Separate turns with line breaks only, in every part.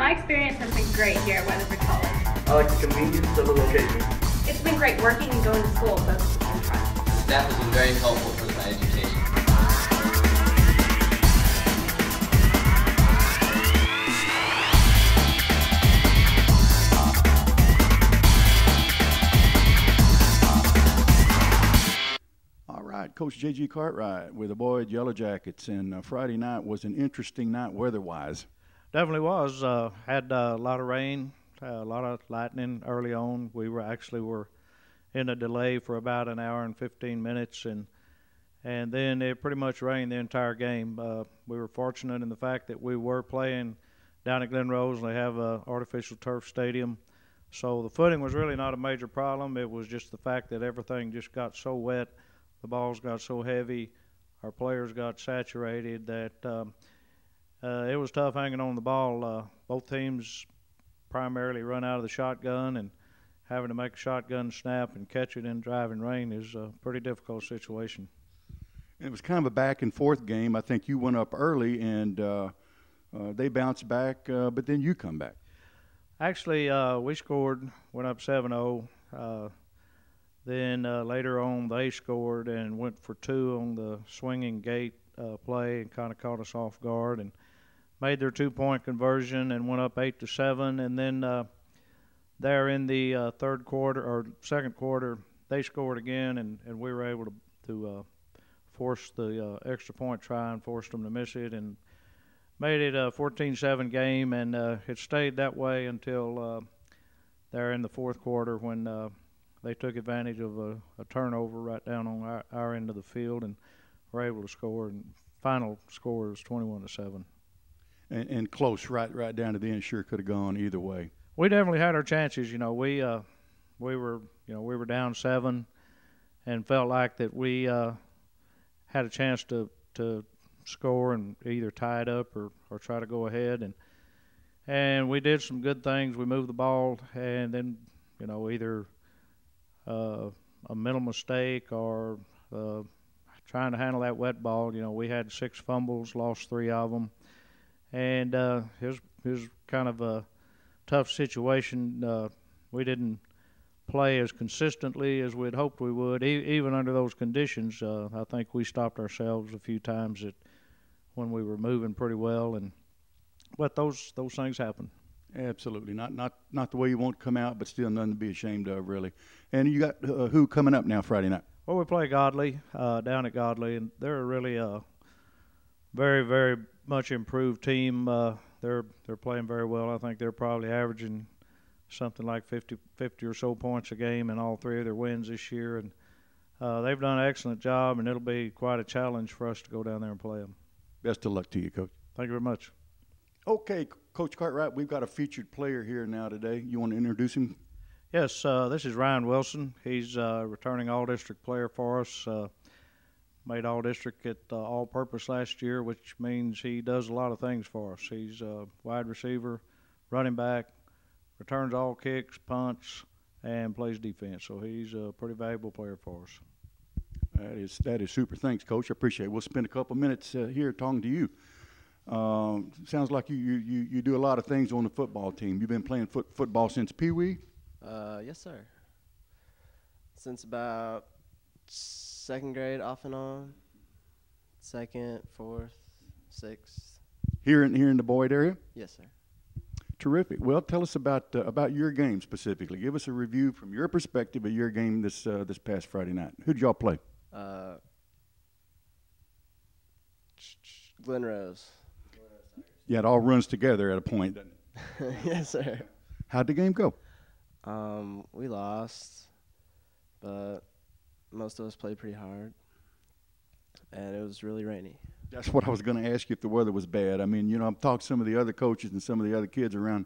My experience has been great here at Weatherford College.
I like the convenience of the location.
It's been great working and going to school both at the same time.
The staff has been very helpful for my education.
All right, Coach J.G. Cartwright with the boys Yellowjackets, and Friday night was an interesting night weather-wise.
Definitely was. Had a lot of rain, a lot of lightning early on. We were in a delay for about an hour and 15 minutes, and then it pretty much rained the entire game. We were fortunate in the fact that we were playing down at Glen Rose, and they have an artificial turf stadium. So the footing was really not a major problem. It was just the fact that everything just got so wet, the balls got so heavy, our players got saturated that it was tough hanging on the ball. Both teams primarily run out of the shotgun, and having to make a shotgun snap and catch it in driving rain is a pretty difficult situation.
It was kind of a back-and-forth game. I think you went up early, and they bounced back, but then you come back.
Actually, we scored, went up 7-0. Then later on, they scored and went for two on the swinging gate play and kind of caught us off guard and made their two-point conversion and went up 8-7. And then there in the second quarter, they scored again, and we were able to force the extra point try and forced them to miss it and made it a 14-7 game. And it stayed that way until there in the fourth quarter when they took advantage of a turnover right down on our end of the field and were able to score. And final score was 21-7.
And close, right down to the end. Sure could have gone either way.
We definitely had our chances. We were down 7, and felt like that we had a chance to score and either tie it up or try to go ahead. And we did some good things. We moved the ball, and then either a mental mistake or trying to handle that wet ball. We had 6 fumbles, lost 3 of them. And it was kind of a tough situation. We didn't play as consistently as we'd hoped we would. Even under those conditions, I think we stopped ourselves a few times when we were moving pretty well. But those things happen.
Absolutely. Not the way you want to come out, but still nothing to be ashamed of, really. And you got who coming up now Friday night?
Well, we play Godley down at Godley, and they're really a very, very much improved team. They're playing very well. I think they're probably averaging something like 50 or so points a game in all 3 of their wins this year. And they've done an excellent job, and it'll be quite a challenge for us to go down there and play them.
Best of luck to you, Coach.
Thank you very much.
Okay, Coach Cartwright, we've got a featured player here now today. You want to introduce him?
Yes, this is Ryan Wilson. He's a returning all-district player for us. Made all-district at all-purpose last year, which means he does a lot of things for us. He's a wide receiver, running back, returns all kicks, punts, and plays defense. So he's a pretty valuable player for us.
That is super. Thanks, Coach. I appreciate it. We'll spend a couple minutes here talking to you. Sounds like you do a lot of things on the football team. You've been playing football since Pee Wee?
Yes, sir. Since about 2nd grade, off and on. 2nd, 4th, 6th.
Here in the Boyd area?
Yes, sir.
Terrific. Well, tell us about your game specifically. Give us a review from your perspective of your game this past Friday night. Who did y'all play?
Glen Rose.
Yeah, it all runs together at a point, doesn't it?
Yes, sir.
How'd the game go?
We lost, but most of us played pretty hard, and it was really rainy.
That's what I was going to ask you if the weather was bad. I mean, I've talked to some of the other coaches and some of the other kids around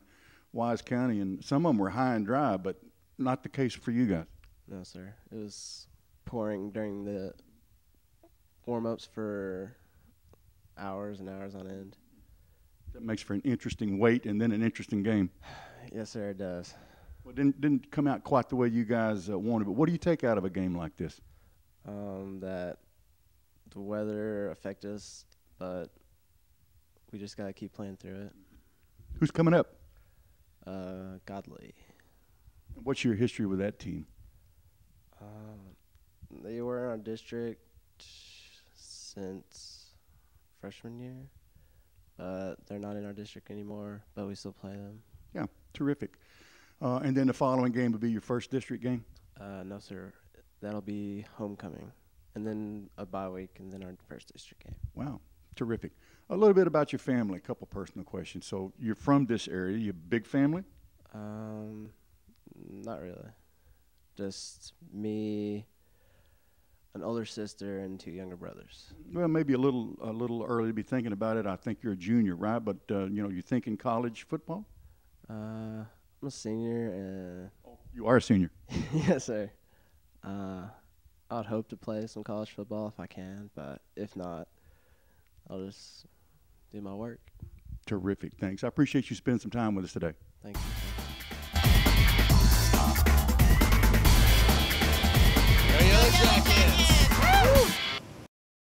Wise County, and some of them were high and dry, but not the case for you guys.
No, sir. It was pouring during the warm-ups for hours and hours on end.
That makes for an interesting wait and then an interesting game.
Yes, sir, it does.
Well, didn't come out quite the way you guys wanted, but what do you take out of a game like this?
That the weather affected us, but we just got to keep playing through it.
Who's coming up?
Godly.
What's your history with that team?
They were in our district since freshman year. They're not in our district anymore, but we still play them.
Yeah, terrific. And then the following game would be your first district game?
No, sir. That'll be homecoming, and then a bye week, and then our first district game.
Wow, terrific. A little bit about your family, a couple personal questions. So you're from this area. You have a big family?
Not really. Just me, an older sister, and 2 younger brothers.
Well, maybe a little early to be thinking about it. I think you're a junior, right? But, you thinking college football?
I'm a senior, and
You are a senior.
yes, sir. I would hope to play some college football if I can, but if not, I'll just do my work.
Terrific. Thanks. I appreciate you spending some time with us today.
Thank you.